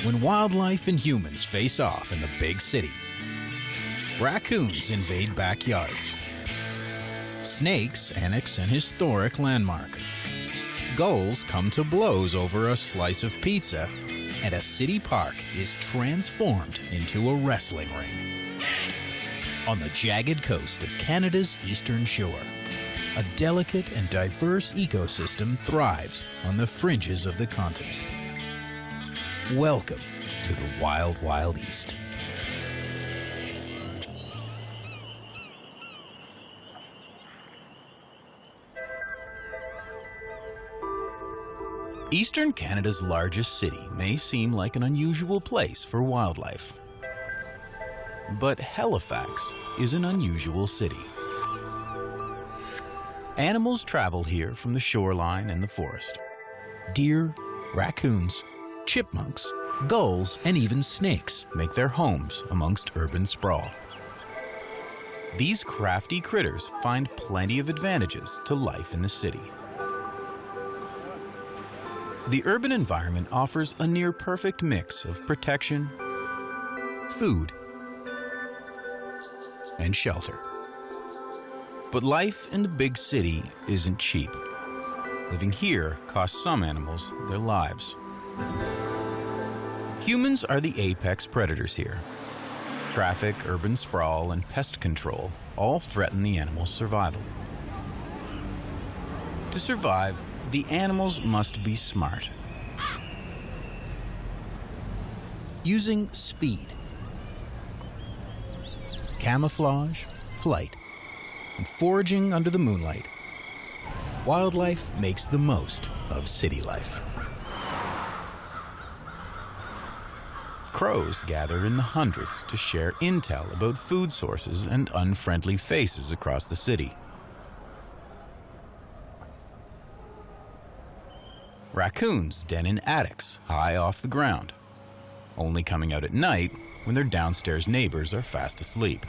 when wildlife and humans face off in the big city. Raccoons invade backyards. Snakes annex an historic landmark. Gulls come to blows over a slice of pizza, and a city park is transformed into a wrestling ring. On the jagged coast of Canada's eastern shore, a delicate and diverse ecosystem thrives on the fringes of the continent. Welcome to the Wild Wild East. Eastern Canada's largest city may seem like an unusual place for wildlife. But Halifax is an unusual city. Animals travel here from the shoreline and the forest. Deer, raccoons, chipmunks, gulls, and even snakes make their homes amongst urban sprawl. These crafty critters find plenty of advantages to life in the city. The urban environment offers a near-perfect mix of protection, food, and shelter. But life in the big city isn't cheap. Living here costs some animals their lives. Humans are the apex predators here. Traffic, urban sprawl, and pest control all threaten the animal's survival. To survive, the animals must be smart. Using speed, camouflage, flight, and foraging under the moonlight, wildlife makes the most of city life. Crows gather in the hundreds to share intel about food sources and unfriendly faces across the city. Raccoons den in attics high off the ground, only coming out at night when their downstairs neighbors are fast asleep.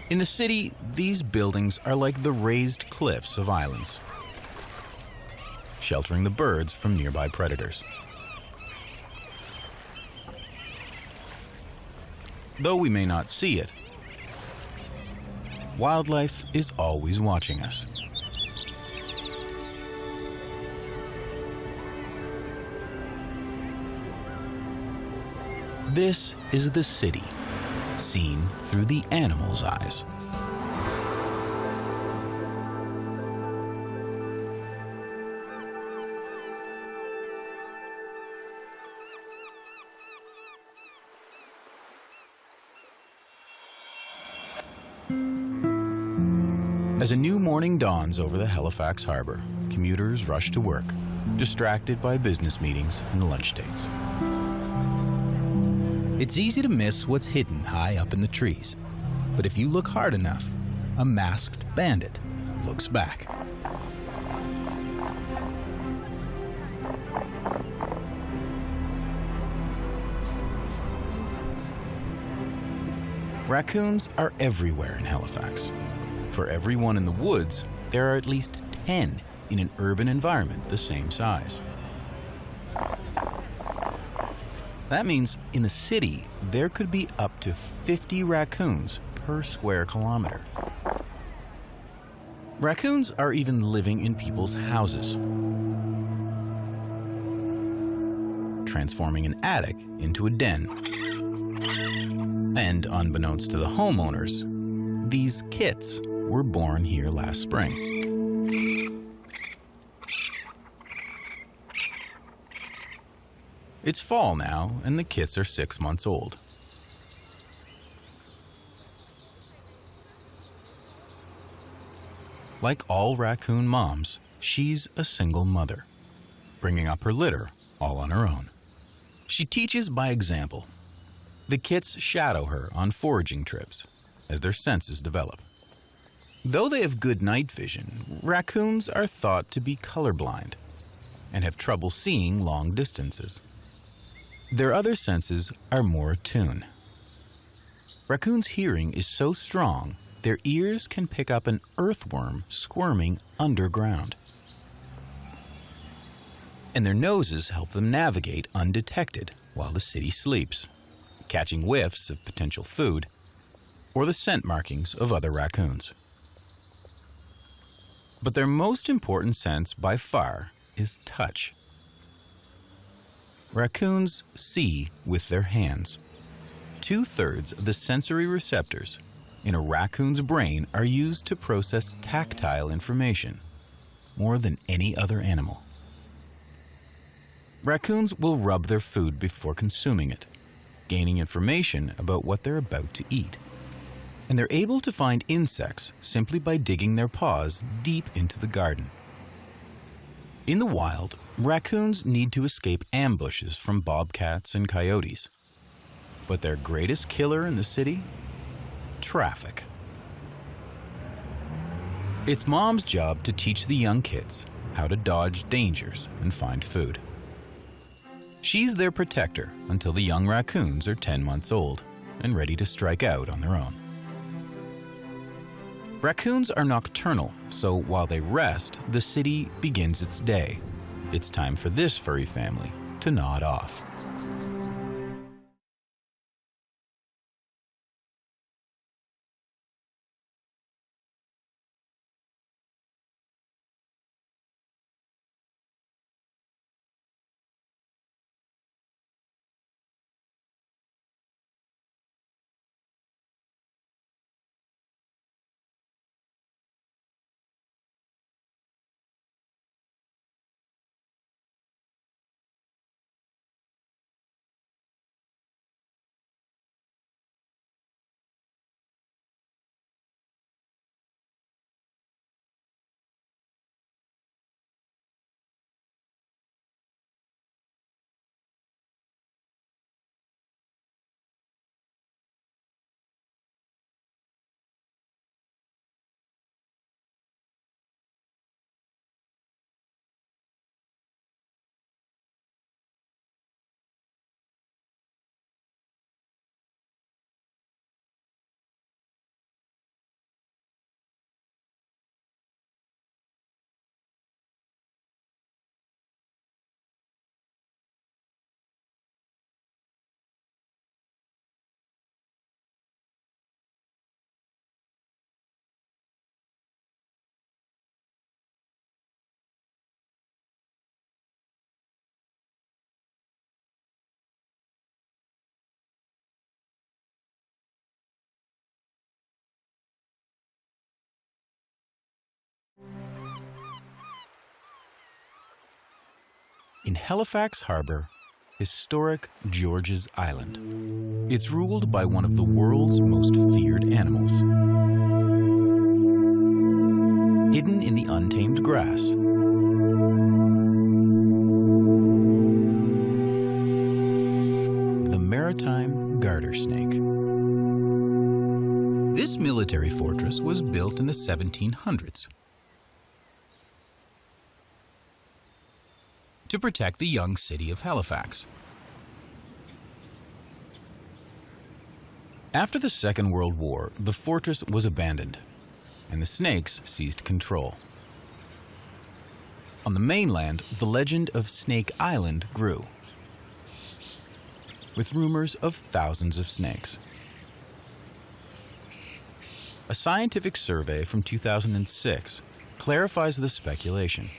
In the city, these buildings are like the raised cliffs of islands, sheltering the birds from nearby predators. Though we may not see it, wildlife is always watching us. This is the city, seen through the animal's eyes. As a new morning dawns over the Halifax harbor, commuters rush to work, distracted by business meetings and lunch dates. It's easy to miss what's hidden high up in the trees, but if you look hard enough, a masked bandit looks back. Raccoons are everywhere in Halifax. For every one in the woods, there are at least 10 in an urban environment the same size. That means in the city, there could be up to 50 raccoons per square kilometer. Raccoons are even living in people's houses, transforming an attic into a den. And unbeknownst to the homeowners, these kits were born here last spring. It's fall now, and the kits are 6 months old. Like all raccoon moms, she's a single mother, bringing up her litter all on her own. She teaches by example. The kits shadow her on foraging trips as their senses develop. Though they have good night vision, raccoons are thought to be colorblind and have trouble seeing long distances. Their other senses are more attuned. Raccoons' hearing is so strong, their ears can pick up an earthworm squirming underground. and their noses help them navigate undetected while the city sleeps, catching whiffs of potential food or the scent markings of other raccoons. But their most important sense by far is touch. Raccoons see with their hands. 2/3 of the sensory receptors in a raccoon's brain are used to process tactile information, more than any other animal. Raccoons will rub their food before consuming it, gaining information about what they're about to eat. And they're able to find insects simply by digging their paws deep into the garden. In the wild, raccoons need to escape ambushes from bobcats and coyotes. But their greatest killer in the city? Traffic. It's mom's job to teach the young kids how to dodge dangers and find food. She's their protector until the young raccoons are 10 months old and ready to strike out on their own. Raccoons are nocturnal, so while they rest, the city begins its day. It's time for this furry family to nod off. In Halifax Harbor, historic George's Island. It's ruled by one of the world's most feared animals. Hidden in the untamed grass, the maritime garter snake. This military fortress was built in the 1700s to protect the young city of Halifax. After the Second World War, the fortress was abandoned, and the snakes seized control. On the mainland, the legend of Snake Island grew, with rumors of thousands of snakes. A scientific survey from 2006 clarifies the speculation,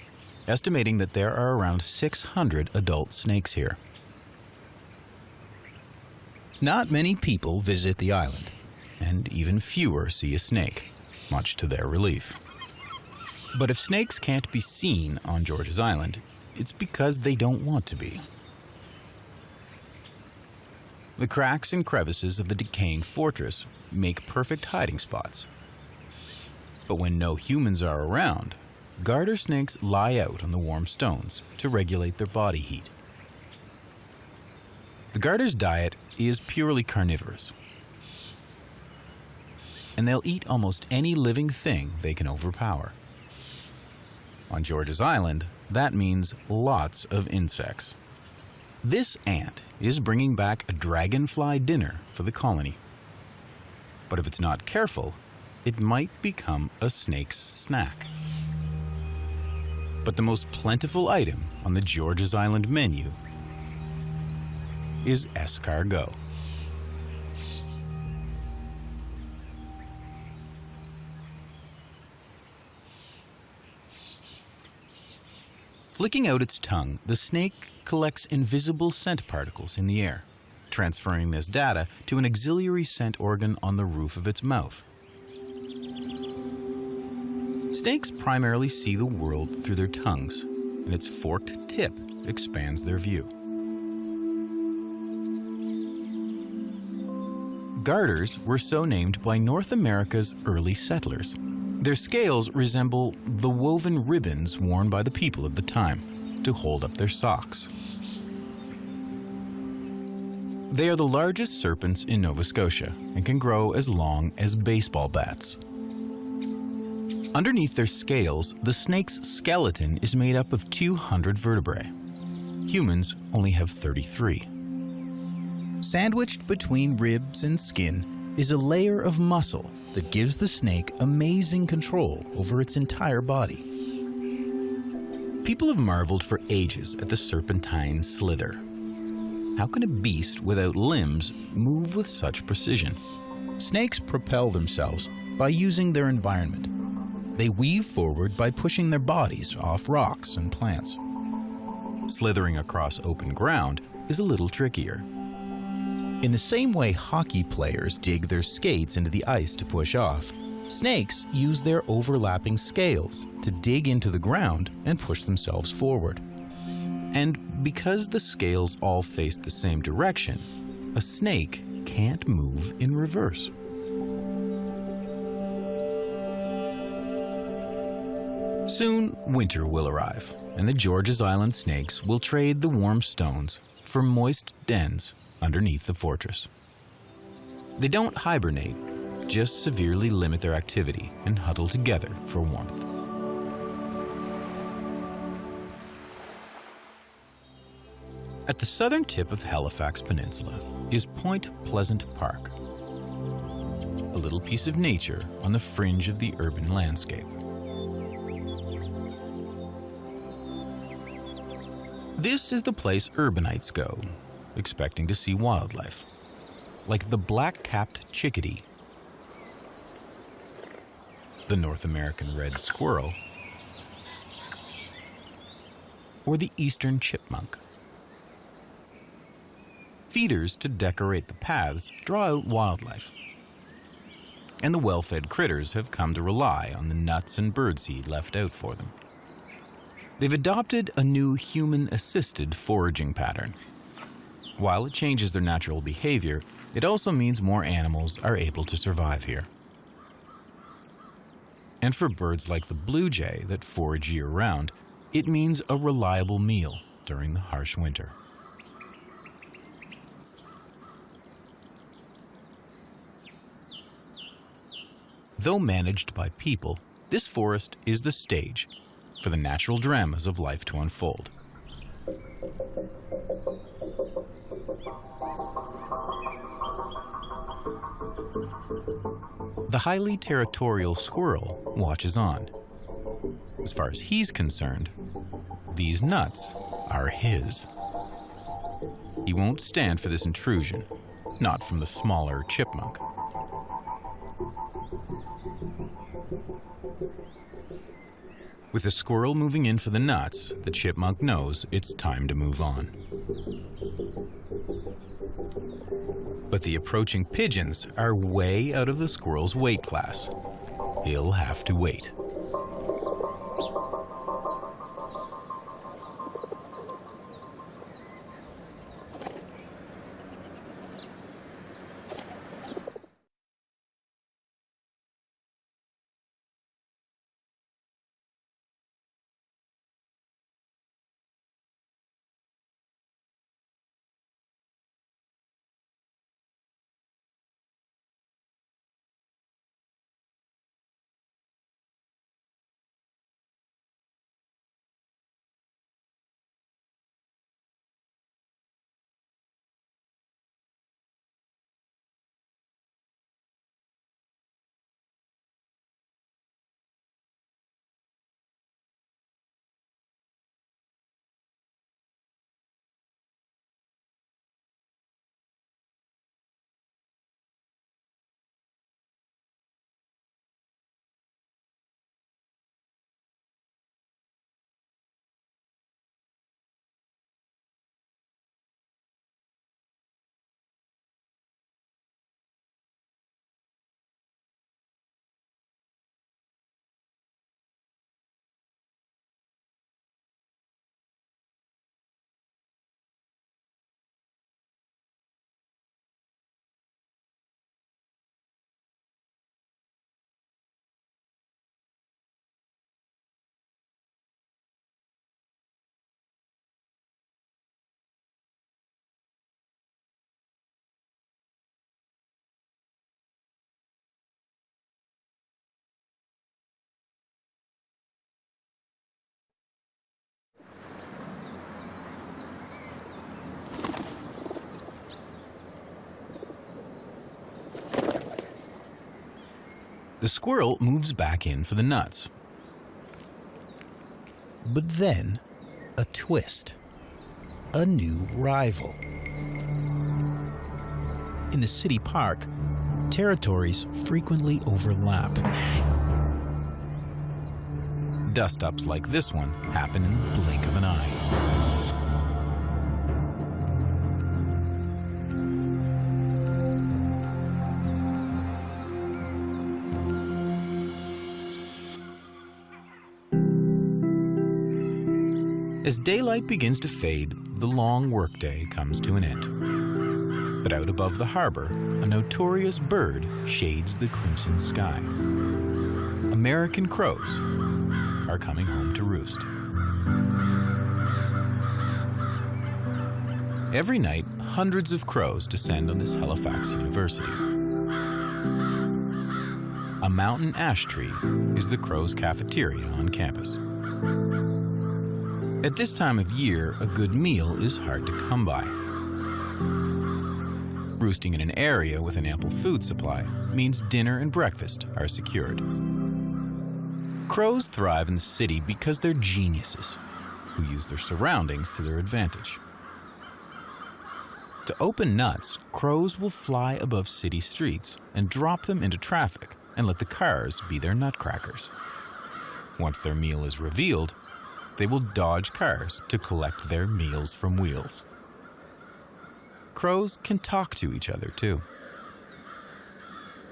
estimating that there are around 600 adult snakes here. Not many people visit the island, and even fewer see a snake, much to their relief. But if snakes can't be seen on George's Island, it's because they don't want to be. The cracks and crevices of the decaying fortress make perfect hiding spots. But when no humans are around, garter snakes lie out on the warm stones to regulate their body heat. The garter's diet is purely carnivorous, and they'll eat almost any living thing they can overpower. On George's Island, that means lots of insects. This ant is bringing back a dragonfly dinner for the colony. But if it's not careful, it might become a snake's snack. But the most plentiful item on the George's Island menu is escargot. Flicking out its tongue, the snake collects invisible scent particles in the air, transferring this data to an auxiliary scent organ on the roof of its mouth. Snakes primarily see the world through their tongues, and its forked tip expands their view. Garters were so named by North America's early settlers. Their scales resemble the woven ribbons worn by the people of the time to hold up their socks. They are the largest serpents in Nova Scotia and can grow as long as baseball bats. Underneath their scales, the snake's skeleton is made up of 200 vertebrae. Humans only have 33. Sandwiched between ribs and skin is a layer of muscle that gives the snake amazing control over its entire body. People have marveled for ages at the serpentine slither. How can a beast without limbs move with such precision? Snakes propel themselves by using their environment. They weave forward by pushing their bodies off rocks and plants. Slithering across open ground is a little trickier. In the same way hockey players dig their skates into the ice to push off, snakes use their overlapping scales to dig into the ground and push themselves forward. And because the scales all face the same direction, a snake can't move in reverse. Soon, winter will arrive, and the George's Island snakes will trade the warm stones for moist dens underneath the fortress. They don't hibernate, just severely limit their activity and huddle together for warmth. At the southern tip of Halifax Peninsula is Point Pleasant Park, a little piece of nature on the fringe of the urban landscape. This is the place urbanites go, expecting to see wildlife, like the black-capped chickadee, the North American red squirrel, or the eastern chipmunk. Feeders to decorate the paths draw out wildlife, and the well-fed critters have come to rely on the nuts and birdseed left out for them. They've adopted a new human-assisted foraging pattern. While it changes their natural behavior, it also means more animals are able to survive here. And for birds like the blue jay that forage year-round, it means a reliable meal during the harsh winter. Though managed by people, this forest is the stage for the natural dramas of life to unfold. The highly territorial squirrel watches on. As far as he's concerned, these nuts are his. He won't stand for this intrusion, not from the smaller chipmunk. With the squirrel moving in for the nuts, the chipmunk knows it's time to move on. But the approaching pigeons are way out of the squirrel's weight class. He'll have to wait. The squirrel moves back in for the nuts. But then, a twist. A new rival. In the city park, territories frequently overlap. Dust-ups like this one happen in the blink of an eye. As daylight begins to fade, the long workday comes to an end. But out above the harbor, a notorious bird shades the crimson sky. American crows are coming home to roost. Every night, hundreds of crows descend on this Halifax University. A mountain ash tree is the crows' cafeteria on campus. At this time of year, a good meal is hard to come by. Roosting in an area with an ample food supply means dinner and breakfast are secured. Crows thrive in the city because they're geniuses who use their surroundings to their advantage. To open nuts, crows will fly above city streets and drop them into traffic and let the cars be their nutcrackers. Once their meal is revealed, they will dodge cars to collect their meals from wheels. Crows can talk to each other too.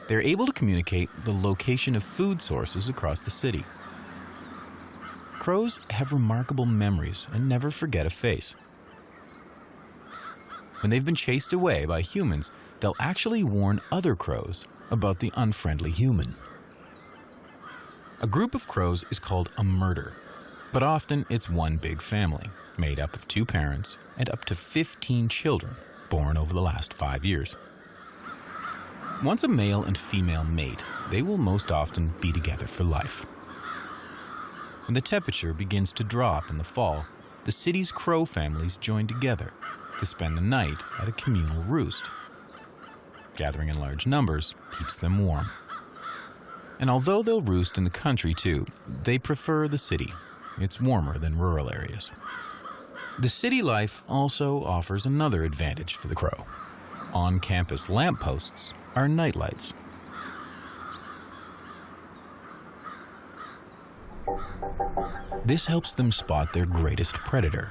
They're able to communicate the location of food sources across the city. Crows have remarkable memories and never forget a face. When they've been chased away by humans, they'll actually warn other crows about the unfriendly human. A group of crows is called a murder, but often it's one big family, made up of 2 parents and up to 15 children born over the last 5 years. Once a male and female mate, they will most often be together for life. When the temperature begins to drop in the fall, the city's crow families join together to spend the night at a communal roost. Gathering in large numbers keeps them warm. And although they'll roost in the country too, they prefer the city. It's warmer than rural areas. The city life also offers another advantage for the crow. On-campus lampposts are nightlights. This helps them spot their greatest predator,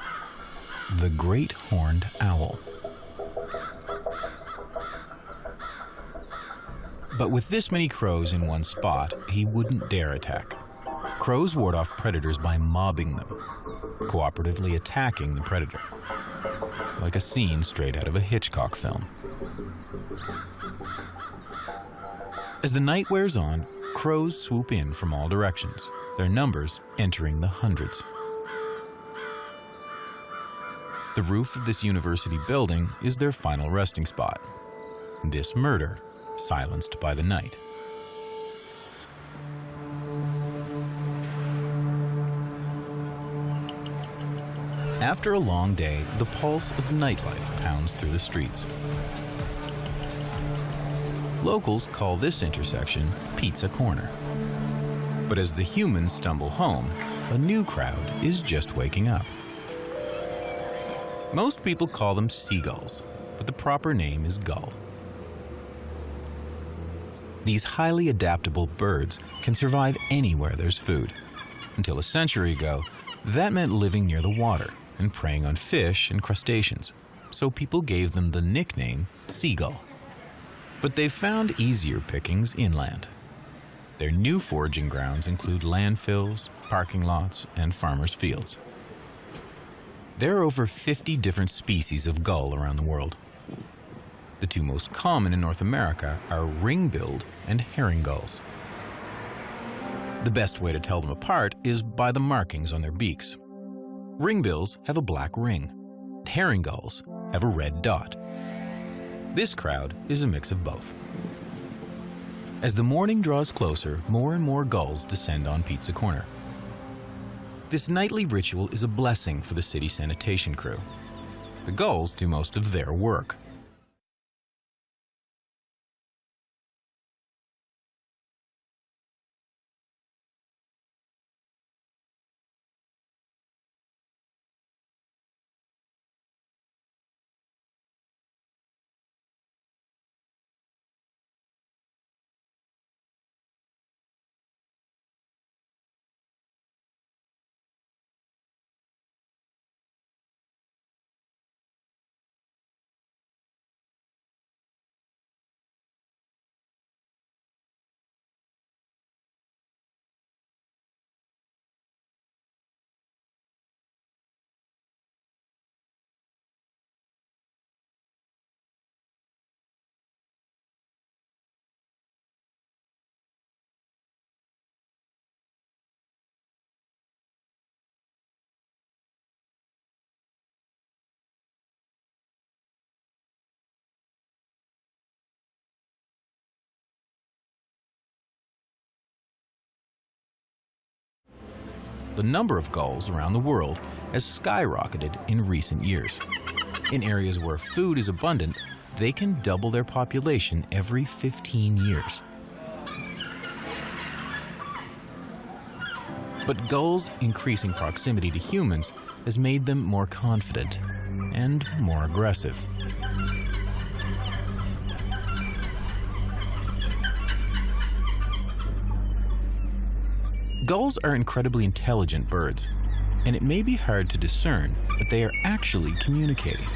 the great horned owl. But with this many crows in one spot, he wouldn't dare attack. Crows ward off predators by mobbing them, cooperatively attacking the predator, like a scene straight out of a Hitchcock film. As the night wears on, crows swoop in from all directions, their numbers entering the hundreds. The roof of this university building is their final resting spot. This murder, silenced by the night. After a long day, the pulse of nightlife pounds through the streets. Locals call this intersection Pizza Corner. But as the humans stumble home, a new crowd is just waking up. Most people call them seagulls, but the proper name is gull. These highly adaptable birds can survive anywhere there's food. Until a century ago, that meant living near the water and preying on fish and crustaceans, so people gave them the nickname seagull. But they've found easier pickings inland. Their new foraging grounds include landfills, parking lots, and farmers' fields. There are over 50 different species of gull around the world. The 2 most common in North America are ring-billed and herring gulls. The best way to tell them apart is by the markings on their beaks. Ringbills have a black ring. Herring gulls have a red dot. This crowd is a mix of both. As the morning draws closer, more and more gulls descend on Pizza Corner. This nightly ritual is a blessing for the city sanitation crew. The gulls do most of their work. the number of gulls around the world has skyrocketed in recent years. In areas where food is abundant, they can double their population every 15 years. But gulls' increasing proximity to humans has made them more confident and more aggressive. Gulls are incredibly intelligent birds, and it may be hard to discern, but they are actually communicating.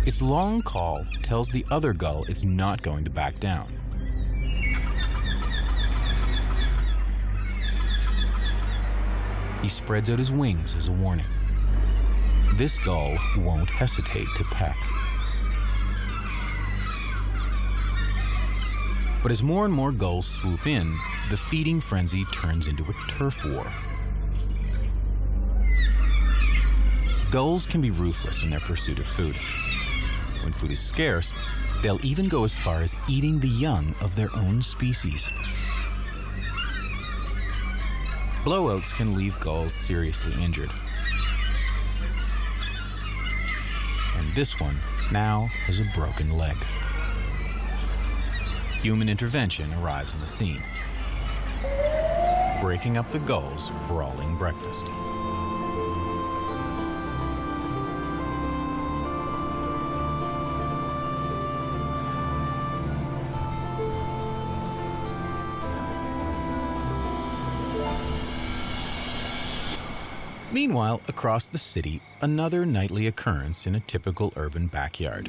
Its long call tells the other gull it's not going to back down. He spreads out his wings as a warning. This gull won't hesitate to peck. But as more and more gulls swoop in, the feeding frenzy turns into a turf war. Gulls can be ruthless in their pursuit of food. When food is scarce, they'll even go as far as eating the young of their own species. Blowouts can leave gulls seriously injured. And this one now has a broken leg. Human intervention arrives on the scene, breaking up the gulls' brawling breakfast. Meanwhile, across the city, another nightly occurrence in a typical urban backyard.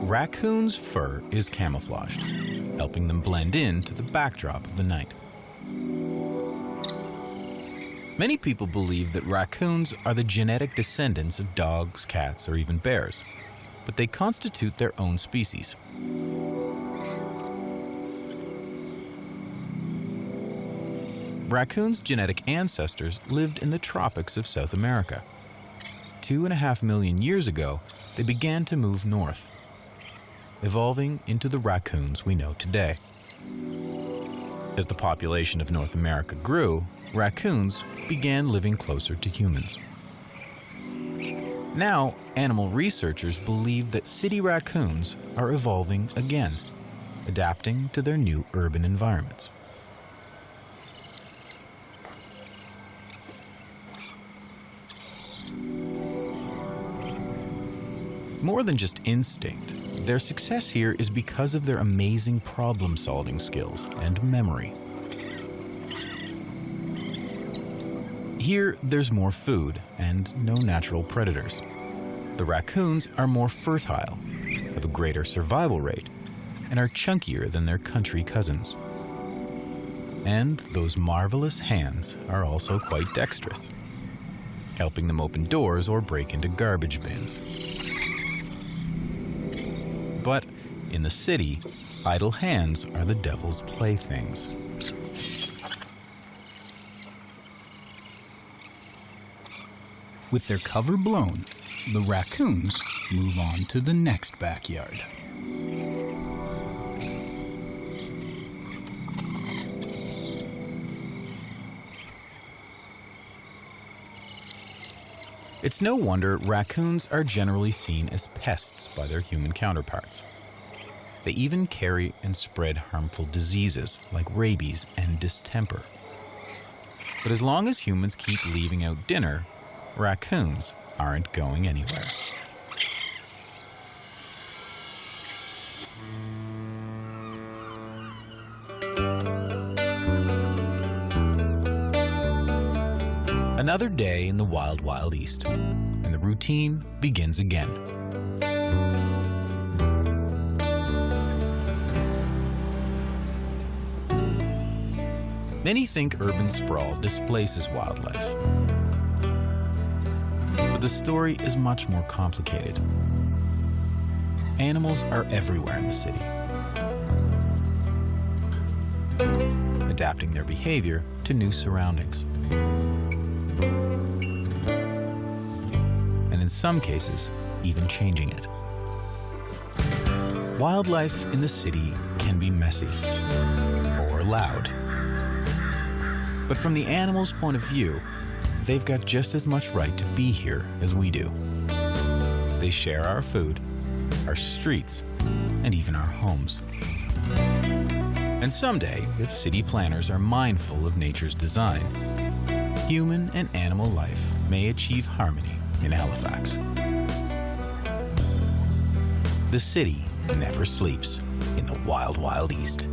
Raccoons' fur is camouflaged, helping them blend in to the backdrop of the night. Many people believe that raccoons are the genetic descendants of dogs, cats, or even bears, but they constitute their own species. Raccoons' genetic ancestors lived in the tropics of South America. 2.5 million years ago, they began to move north, evolving into the raccoons we know today. As the population of North America grew, raccoons began living closer to humans. Now, animal researchers believe that city raccoons are evolving again, adapting to their new urban environments. More than just instinct, their success here is because of their amazing problem-solving skills and memory. Here, there's more food and no natural predators. The raccoons are more fertile, have a greater survival rate, and are chunkier than their country cousins. And those marvelous hands are also quite dexterous, helping them open doors or break into garbage bins. But in the city, idle hands are the devil's playthings. With their cover blown, the raccoons move on to the next backyard. It's no wonder raccoons are generally seen as pests by their human counterparts. They even carry and spread harmful diseases like rabies and distemper. But as long as humans keep leaving out dinner, raccoons aren't going anywhere. Another day in the wild, wild east, and the routine begins again. Many think urban sprawl displaces wildlife, but the story is much more complicated. Animals are everywhere in the city, adapting their behavior to new surroundings. And in some cases, even changing it. Wildlife in the city can be messy or loud. But from the animals' point of view, they've got just as much right to be here as we do. They share our food, our streets, and even our homes. And someday, if city planners are mindful of nature's design, human and animal life may achieve harmony in Halifax. The city never sleeps in the wild, wild east.